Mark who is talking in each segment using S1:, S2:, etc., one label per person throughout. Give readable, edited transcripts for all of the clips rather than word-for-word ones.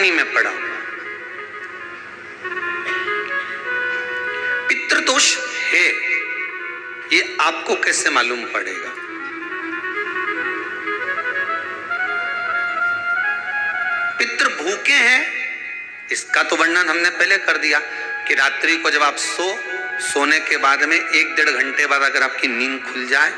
S1: पानी में पड़ा हुआ। पितृदोष है, ये आपको कैसे मालूम पड़ेगा? पितृ भूखे हैं, इसका तो वर्णन हमने पहले कर दिया कि रात्रि को जब आप सोने के बाद में 1-1.5 घंटे बाद अगर आपकी नींद खुल जाए,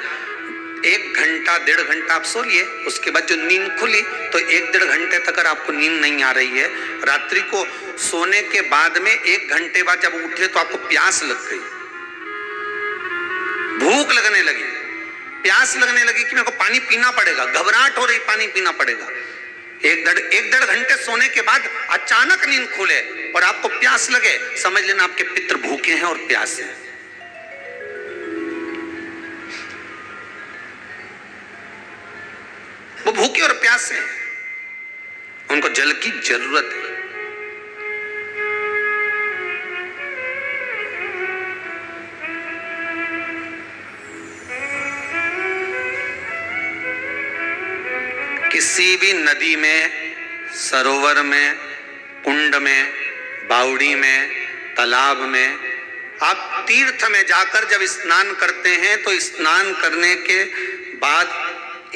S1: 1 घंटा 1.5 घंटा आप सो लिए, उसके बाद जो नींद खुली तो 1-1.5 घंटे तक अगर आपको नींद नहीं आ रही है, रात्रि को सोने के बाद में 1 घंटे बाद जब उठे तो आपको प्यास लग गई, भूख लगने लगी, प्यास लगने लगी कि मेरे को पानी पीना पड़ेगा, घबराहट हो रही, पानी पीना पड़ेगा। 1-1.5 घंटे सोने के बाद अचानक नींद खुले और आपको प्यास लगे, समझ लेना आपके पितृ भूखे हैं और प्यासे हैं। वो भूखे और प्यासे हैं, उनको जल की जरूरत है। किसी भी नदी में, सरोवर में, कुंड में, बावड़ी में, तालाब में, आप तीर्थ में जाकर जब स्नान करते हैं तो स्नान करने के बाद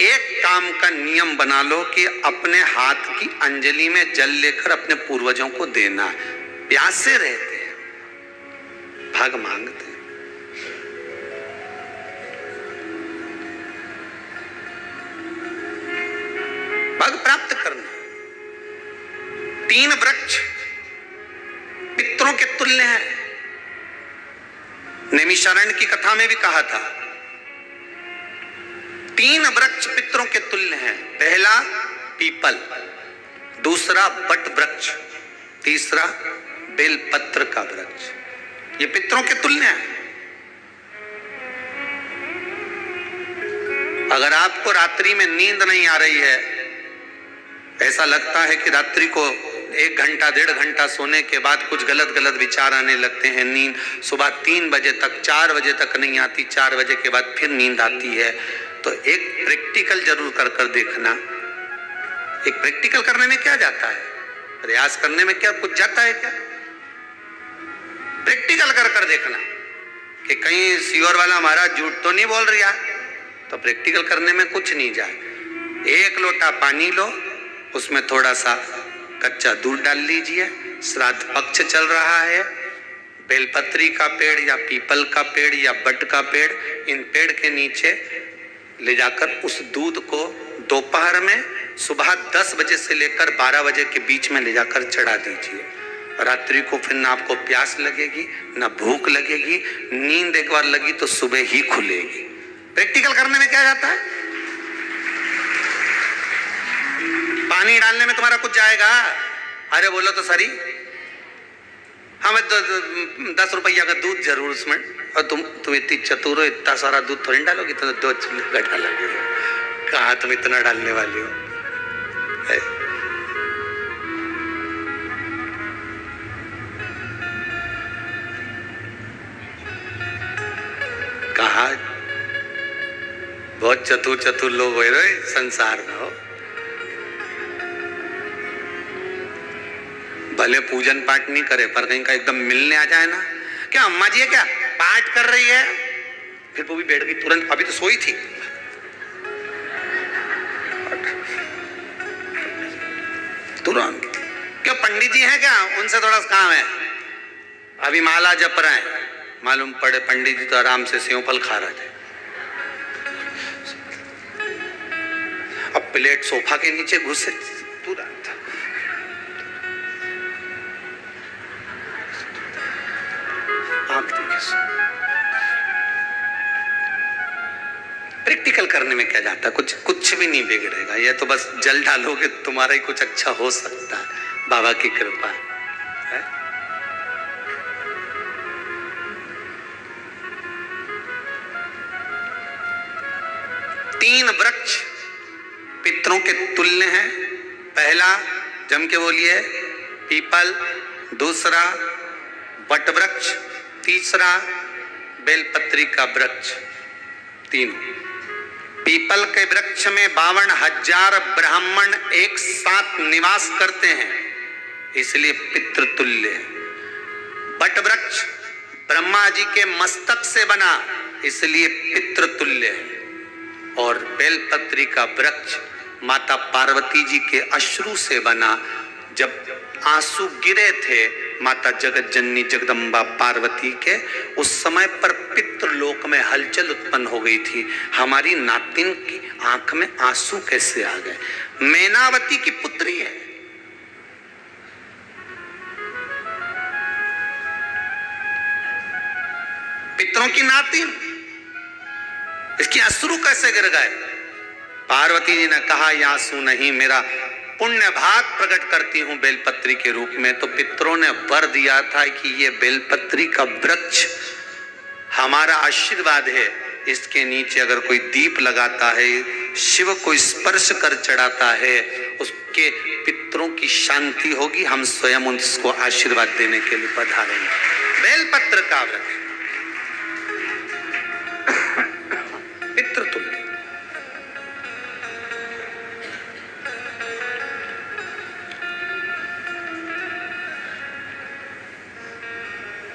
S1: एक काम का नियम बना लो कि अपने हाथ की अंजलि में जल लेकर अपने पूर्वजों को देना है। प्यासे रहते हैं, भाग मांगते हैं। भाग प्राप्त करना। 3 वृक्ष पितरों के तुल्य हैं। नैमिषारण्य की कथा में भी कहा था 3 वृक्ष पितरों के तुल्य हैं। पहला पीपल, दूसरा बट वृक्ष, तीसरा बेलपत्र का वृक्ष। ये पितरों के तुल्य हैं। अगर आपको रात्रि में नींद नहीं आ रही है, ऐसा लगता है कि रात्रि को 1 घंटा 1.5 घंटा सोने के बाद कुछ गलत गलत विचार आने लगते हैं, नींद सुबह 3 बजे तक 4 बजे तक नहीं आती, 4 बजे के बाद फिर नींद आती है, तो एक प्रैक्टिकल जरूर कर देखना। एक प्रैक्टिकल करने में क्या जाता है, प्रयास करने में क्या कुछ जाता है क्या? प्रैक्टिकल कर देखना कि कहीं सियोर वाला महाराज झूठ तो नहीं बोल रहा, तो प्रैक्टिकल करने में कुछ नहीं जाए। 1 लोटा पानी लो, उसमें थोड़ा सा कच्चा दूध डाल लीजिए, श्राद्ध पक्ष चल रहा है, बेलपत्री का पेड़ या पीपल का पेड़ या बट का पेड़, इन पेड़ के नीचे ले जाकर उस दूध को दोपहर में सुबह 10 बजे से लेकर 12 बजे के बीच में ले जाकर चढ़ा दीजिए। रात्रि को फिर ना आपको प्यास लगेगी, ना भूख लगेगी, नींद एक बार लगी तो सुबह ही खुलेगी। प्रैक्टिकल करने में क्या जाता है? पानी डालने में तुम्हारा कुछ जाएगा? अरे बोलो तो सरी, हमें तो 10 रुपया का दूध जरूर उसमें, और तुम इतनी चतुर हो, इतना सारा दूध थोड़ी डालोगे, तो 2 चम्मच डालोगे। कहाँ तुम इतना डालने वाले हो? कहा बहुत चतुर लोग हो रहे संसार में हो। भले पूजन पाठ नहीं करे, पर कहीं का एकदम मिलने आ जाए ना, क्या अम्मा जी है क्या पाठ कर रही है, फिर वो भी बैठ गई तुरंत, अभी तो सोई थी। तुरंत क्यों पंडित जी हैं क्या, उनसे थोड़ा काम है, अभी माला जप रहे हैं, मालूम पड़े पंडित जी तो आराम से सेव फल खा रहे थे। अब प्लेट सोफा के नीचे घुसे तुरंत। प्रैक्टिकल करने में क्या जाता, कुछ भी नहीं बिगड़ेगा। ये तो बस जल डालोगे तुम्हारा ही कुछ अच्छा हो सकता है, बाबा की कृपा है। 3 वृक्ष पितरों के तुल्य हैं। पहला जम के बोलिए पीपल, दूसरा वट वृक्ष, तीसरा बेलपत्री का वृक्ष। 3 पीपल के वृक्ष में 52,000 ब्राह्मण एक साथ निवास करते हैं। इसलिए पितृतुल्य है। बट वृक्ष ब्रह्मा जी के मस्तक से बना, इसलिए पितृतुल्य है। और बेलपत्री का वृक्ष माता पार्वती जी के अश्रु से बना। जब आंसू गिरे थे माता जगत जननी जगदम्बा पार्वती के, उस समय पर पितृलोक में हलचल उत्पन्न हो गई थी। हमारी नातिन की आंख में आंसू कैसे आ गए? मैनावती की पुत्री है। पितरों की नातिन, इसकी अश्रु कैसे गिर गए? पार्वती जी ने कहा ये आंसू नहीं, मेरा पुण्य भाग प्रकट करती हूं बेलपत्री के रूप में। तो पितरों ने वर दिया था कि ये बेलपत्री का वृक्ष हमारा आशीर्वाद है, इसके नीचे अगर कोई दीप लगाता है, शिव को स्पर्श कर चढ़ाता है, उसके पितरों की शांति होगी। हम स्वयं उसको आशीर्वाद देने के लिए पधारेंगे। बेलपत्र का वृक्ष पितृतुल्य।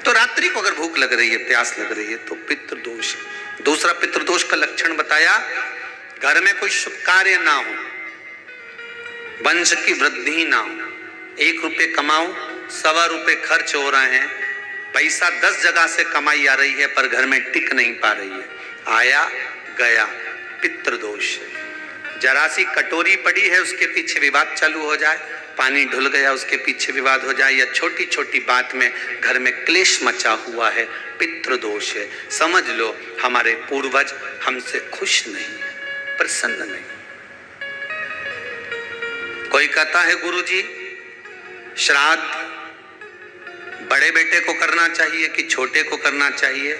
S1: तो रात्रि को अगर भूख लग रही है, प्यास लग रही है, तो पितृदोष है। दूसरा पितृदोष का लक्षण बताया, घर में कोई शुभ कार्य ना हो, वंश की वृद्धि ना हो। 1 रुपये कमाओ, 1.25 रुपये खर्च हो रहे हैं, पैसा 10 जगह से कमाई आ रही है पर घर में टिक नहीं पा रही है, आया गया, पितृदोष है। जरा सी कटोरी पड़ी है, उसके पीछे विवाद चालू हो जाए, पानी ढुल गया उसके पीछे विवाद हो जाए, या छोटी छोटी बात में घर में क्लेश मचा हुआ है, पितृदोष है। समझ लो हमारे पूर्वज हमसे खुश नहीं, प्रसन्न नहीं। कोई कहता है गुरुजी श्राद्ध बड़े बेटे को करना चाहिए कि छोटे को करना चाहिए?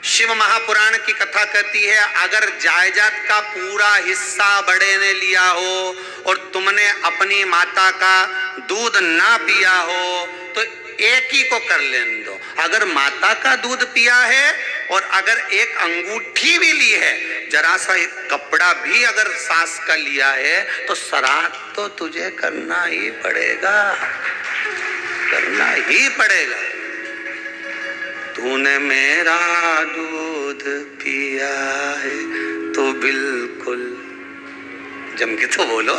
S1: शिव महापुराण की कथा कहती है, अगर जायदाद का पूरा हिस्सा बड़े ने लिया हो और तुमने अपनी माता का दूध ना पिया हो तो एक ही को कर लेने दो। अगर माता का दूध पिया है और अगर एक अंगूठी भी ली है, जरा सा एक कपड़ा भी अगर सास का लिया है, तो श्राद्ध तो तुझे करना ही पड़ेगा, करना ही पड़ेगा। तूने मेरा दूध पिया है तो बिल्कुल जम के तो बोलो।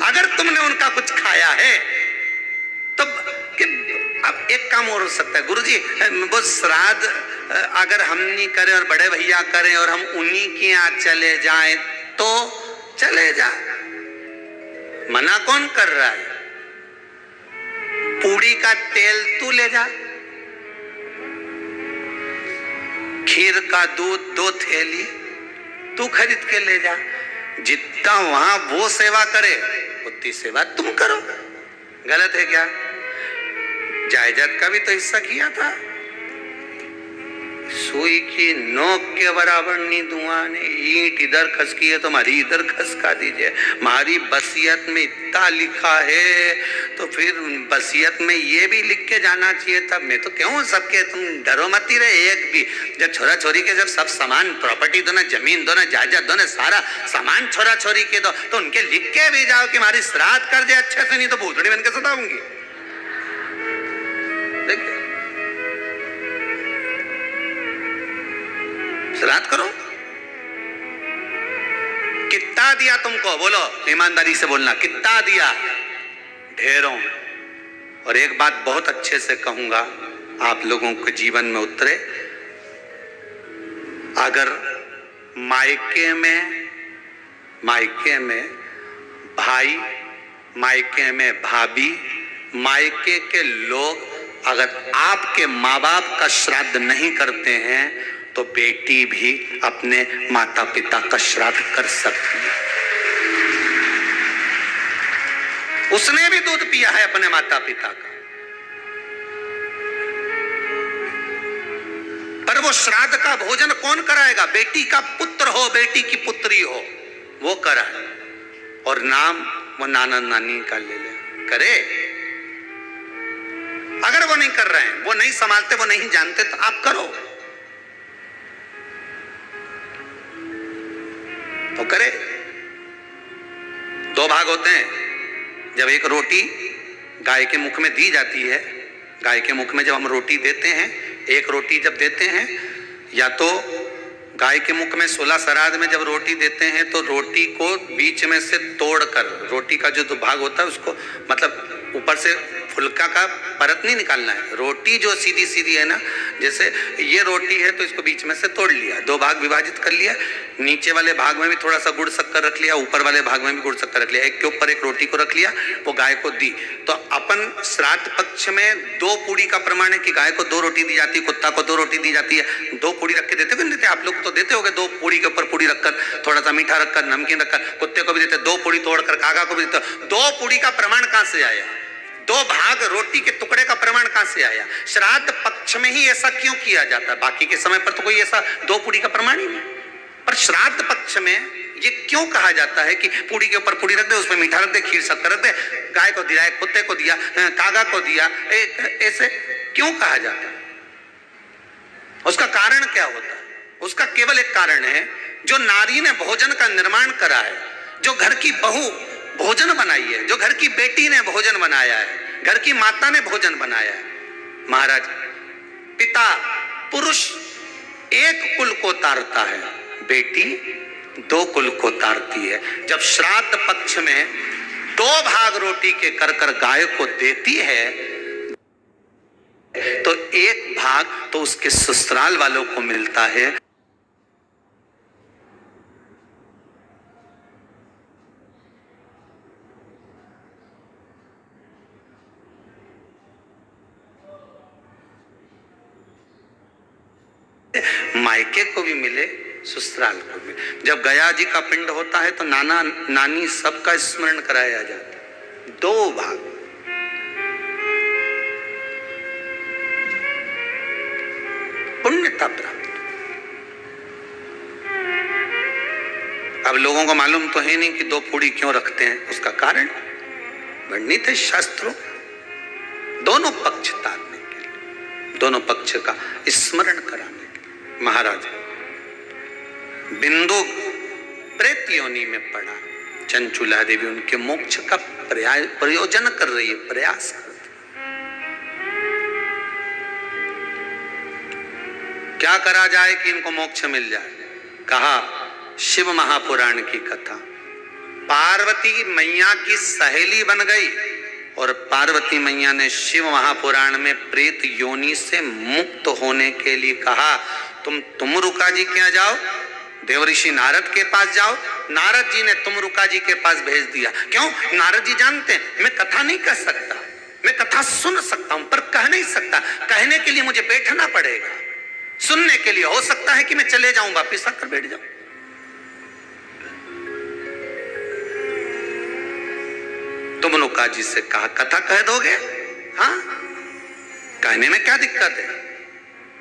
S1: अगर तुमने उनका कुछ खाया है तो अब एक काम और हो सकता है, गुरुजी वो श्राद्ध अगर हम नहीं करें और बड़े भैया करें और हम उन्हीं के यहाँ चले जाएं तो चले जा, मना कौन कर रहा है? पूड़ी का तेल तू ले जा, खीर का दूध 2 थैली तू खरीद के ले जा। जितना वहां वो सेवा करे उतनी सेवा तुम करो। गलत है क्या? जायदाद का भी तो हिस्सा किया था। सुई की नोक के बराबर नहीं धुआं ने, ईंट इधर खसकी है तो हमारी इधर खसका दीजिए। हमारी बसियत में इतना लिखा है तो फिर बसियत में ये भी लिख के जाना चाहिए था। मैं तो क्यों सबके, तुम डरो मत ही रहे एक भी। जब छोरा छोरी के जब सब सामान, प्रॉपर्टी दो ना, जमीन दो ना, जायदाद दो ना, सारा सामान छोरा छोरी के दो, तो उनके लिख के भी जाओ कि हमारी श्राद्ध कर दे अच्छे से, नहीं तो भूतड़ी बन के सताऊंगी। देखिए श्राद्ध करो। कितना दिया तुमको? बोलो ईमानदारी से बोलना, कितना दिया? ढेरों। और एक बात बहुत अच्छे से कहूंगा, आप लोगों के जीवन में उतरे। अगर मायके में भाई, मायके में भाभी, मायके के लोग अगर आपके माँ बाप का श्राद्ध नहीं करते हैं तो बेटी भी अपने माता पिता का श्राद्ध कर सकती है। उसने भी दूध पिया है अपने माता पिता का, पर वो श्राद्ध का भोजन कौन कराएगा? बेटी का पुत्र हो, बेटी की पुत्री हो, वो कराए। और नाम वो नाना नानी का ले ले, करे। अगर वो नहीं कर रहे हैं, वो नहीं संभालते, वो नहीं जानते, तो आप करो तो करे। 2 भाग होते हैं। जब एक रोटी गाय के मुख में दी जाती है। गाय के मुख में जब हम रोटी देते हैं, एक रोटी जब देते हैं, या तो गाय के मुख में 16 श्राद्ध में जब रोटी देते हैं तो रोटी को बीच में से तोड़कर, रोटी का जो भाग होता है उसको, मतलब ऊपर से फुलका का परत नहीं निकालना है। रोटी जो सीधी सीधी है ना, जैसे ये रोटी है तो इसको बीच में से तोड़ लिया, 2 भाग विभाजित कर लिया, नीचे वाले भाग में भी थोड़ा सा गुड़ शक्कर रख लिया, ऊपर वाले भाग में भी गुड़ शक्कर रख लिया, एक के ऊपर एक रोटी को रख लिया, वो गाय को दी। तो अपन श्राद्ध पक्ष में 2 पूड़ी का प्रमाण है कि गाय को 2 रोटी दी जाती है, कुत्ता को 2 रोटी दी जाती है। 2 पूड़ी रख के देते हो, देते आप लोग तो देते होगे, 2 पूड़ी के ऊपर पूड़ी रखकर, थोड़ा सा मीठा रखकर, नमकीन रखकर, कुत्ते को भी देते, 2 पूड़ी तोड़कर कागा को भी देते। 2 पूड़ी का प्रमाण कहां से आया? 2 भाग रोटी के टुकड़े का प्रमाण कहां से आया? श्राद्ध पक्ष में ही ऐसा क्यों किया जाता है? बाकी के समय पर तो कोई ऐसा 2 पूड़ी का प्रमाण ही नहीं, पर श्राद्ध पक्ष में ये क्यों कहा जाता है कि पूड़ी के ऊपर पूड़ी रख दे, उसमें मीठा रख दे, खीर शक्कर रख दे, गाय को दिया, कुत्ते को दिया, कागा को दिया, ऐसे क्यों कहा जाता है? उसका कारण क्या होता है? उसका केवल एक कारण है, जो नारी ने भोजन का निर्माण करा है, जो घर की बहू भोजन बनाई है, जो घर की बेटी ने भोजन बनाया है, घर की माता ने भोजन बनाया है। महाराज, पिता पुरुष एक कुल को तारता है, बेटी 2 कुल को तारती है। जब श्राद्ध पक्ष में 2 भाग रोटी के कर गाय को देती है तो 1 भाग तो उसके ससुराल वालों को मिलता है। मायके को भी मिले, ससुराल को भी। जब गया जी का पिंड होता है तो नाना नानी सबका स्मरण कराया जाता है। 2 भाग, पुण्यता प्राप्त। अब लोगों को मालूम तो है नहीं कि 2 पूड़ी क्यों रखते हैं, उसका कारण वर्णित है शास्त्रों। दोनों पक्ष तारने के लिए, दोनों पक्ष का स्मरण कराने। महाराज, बिंदु प्रेत योनि में पड़ा, चंचुला देवी उनके मोक्ष का प्रयोजन कर रही है, प्रयास कर रही। क्या करा जाए कि इनको मोक्ष मिल जाए? कहा शिव महापुराण की कथा। पार्वती मैया की सहेली बन गई और पार्वती मैया ने शिव महापुराण में प्रेत योनि से मुक्त होने के लिए कहा, तुम रुका जी के यहाँ जाओ, देवऋषि नारद के पास जाओ। नारद जी ने तुमरुका जी के पास भेज दिया। क्यों? नारद जी जानते हैं मैं कथा नहीं कह सकता, मैं कथा सुन सकता हूं पर कह नहीं सकता। कहने के लिए मुझे बैठना पड़ेगा, सुनने के लिए हो सकता है कि मैं चले जाऊं, वापिस आकर बैठ जाऊं। तुमरुका जी से कहा कथा कह दोगे? हाँ, कहने में क्या दिक्कत है?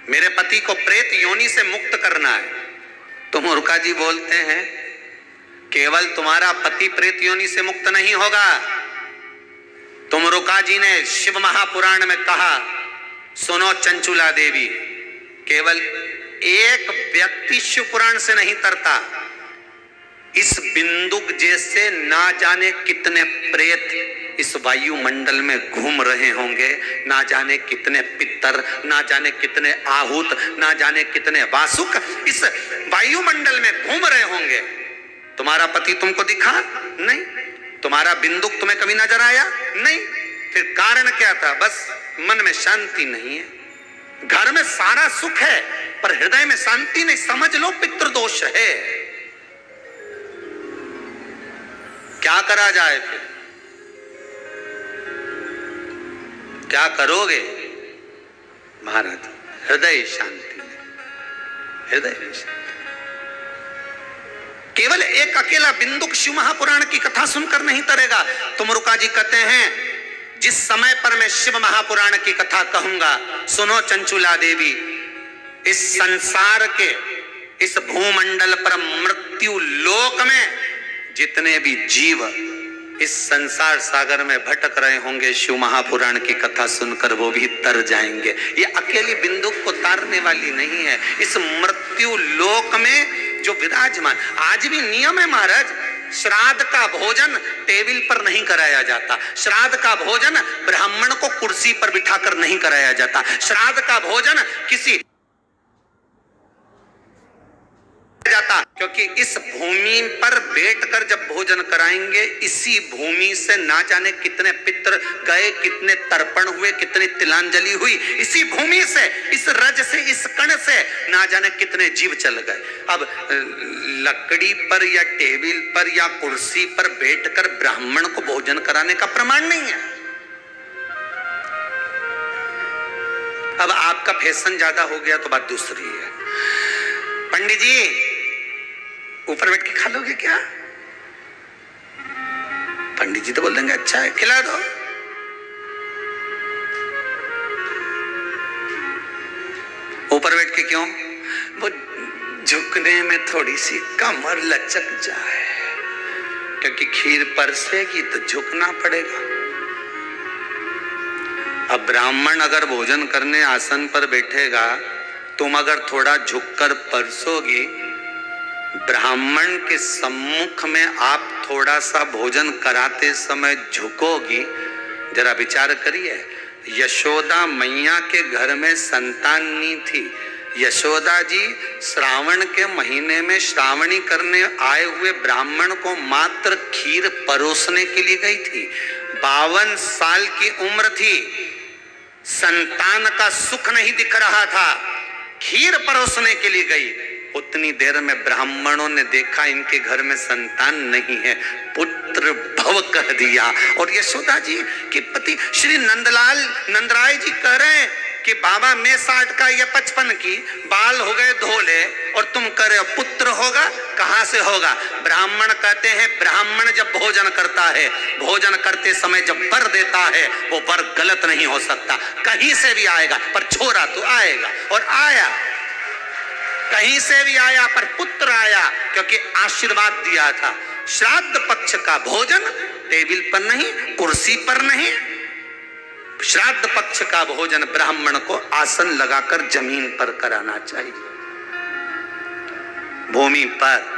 S1: मेरे पति को प्रेत योनि से मुक्त करना है। तुमरुका जी बोलते हैं केवल तुम्हारा पति प्रेत योनि से मुक्त नहीं होगा। तुमरुका जी ने शिव महापुराण में कहा, सुनो चंचुला देवी, केवल एक व्यक्ति शिव पुराण से नहीं तरता, इस बिंदुक जैसे ना जाने कितने प्रेत इस वायुमंडल में घूम रहे होंगे, ना जाने कितने पितर, ना जाने कितने आहूत, ना जाने कितने वासुक इस वायुमंडल में घूम रहे होंगे। तुम्हारा पति तुमको दिखा नहीं, तुम्हारा बिंदुक तुम्हें कभी नजर आया नहीं, फिर कारण क्या था? बस मन में शांति नहीं है। घर में सारा सुख है पर हृदय में शांति नहीं, समझ लो पितृदोष है। क्या करा जाए? फिर क्या करोगे? महाराज, हृदय शांति, हृदय शांति। केवल एक अकेला बिंदुक शिव महापुराण की कथा सुनकर नहीं तरेगा। तुमरुका जी कहते हैं जिस समय पर मैं शिव महापुराण की कथा कहूंगा, सुनो चंचुला देवी, इस संसार के इस भूमंडल पर मृत्यु लोक में जितने भी जीव इस संसार सागर में भटक रहे होंगे, शिव महापुराण की कथा सुनकर वो भी तर जाएंगे। ये अकेली बिंदु को तारने वाली नहीं है। इस मृत्यु लोक में जो विराजमान, आज भी नियम है महाराज, श्राद्ध का भोजन टेबल पर नहीं कराया जाता। श्राद्ध का भोजन ब्राह्मण को कुर्सी पर बिठाकर नहीं कराया जाता। श्राद्ध का भोजन किसी जाता, क्योंकि इस भूमि पर बैठकर जब भोजन कराएंगे, इसी भूमि से ना जाने कितने पितर गए, कितने तर्पण हुए, कितनी तिलांजलि हुई, इसी भूमि से, इस रज से, इस कण से ना जाने कितने जीव चल गए। अब लकड़ी पर या टेबल पर या कुर्सी पर बैठकर ब्राह्मण को भोजन कराने का प्रमाण नहीं है। अब आपका फैशन ज्यादा हो गया तो बात दूसरी है। पंडित जी ऊपर बैठ के खा लोगे क्या? पंडित जी तो बोल देंगे अच्छा है, खिला दो। ऊपर बैठ के क्यों? वो झुकने में थोड़ी सी कमर लचक जाए, क्योंकि खीर परसेगी तो झुकना पड़ेगा। अब ब्राह्मण अगर भोजन करने आसन पर बैठेगा, तुम अगर थोड़ा झुककर परसोगी, ब्राह्मण के सम्मुख में आप थोड़ा सा भोजन कराते समय झुकोगी। जरा विचार करिए, यशोदा मैया के घर में संतान नहीं थी। यशोदा जी श्रावण के महीने में श्रावणी करने आए हुए ब्राह्मण को मात्र खीर परोसने के लिए गई थी। 52 साल की उम्र थी, संतान का सुख नहीं दिख रहा था, खीर परोसने के लिए गई। उतनी देर में ब्राह्मणों ने देखा इनके घर में संतान नहीं है, पुत्र भव कह दिया। और यशोदा जी के पति श्री नंदराय जी कह रहे हैं कि बाबा मैं 60 का या 55 की, बाल हो गए धोले और तुम कह रहे हो पुत्र होगा, कहां से होगा? ब्राह्मण कहते हैं ब्राह्मण जब भोजन करता है, भोजन करते समय जब वर देता है, वो वर गलत नहीं हो सकता, कहीं से भी आएगा, पर छोरा तो आएगा। और आया, कहीं से भी आया, पर पुत्र आया, क्योंकि आशीर्वाद दिया था। श्राद्ध पक्ष का भोजन टेबल पर नहीं, कुर्सी पर नहीं, श्राद्ध पक्ष का भोजन ब्राह्मण को आसन लगाकर जमीन पर कराना चाहिए, भूमि पर।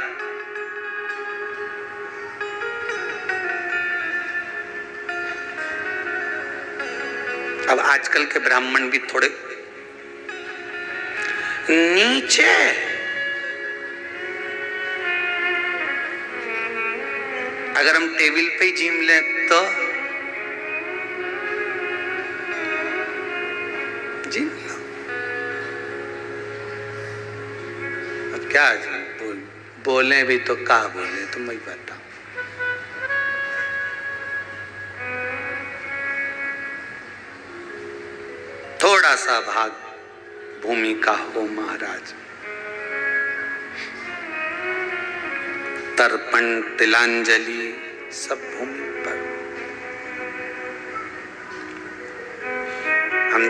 S1: अब आजकल के ब्राह्मण भी थोड़े नीचे, अगर हम टेबल पे ही जिम ले तो जिम लो। अब क्या बोले भी तो क्या बोले, तुम ही बताओ। थोड़ा सा भाग भूमि का हो महाराज। तर्पण तिलांजलि सब भूमि।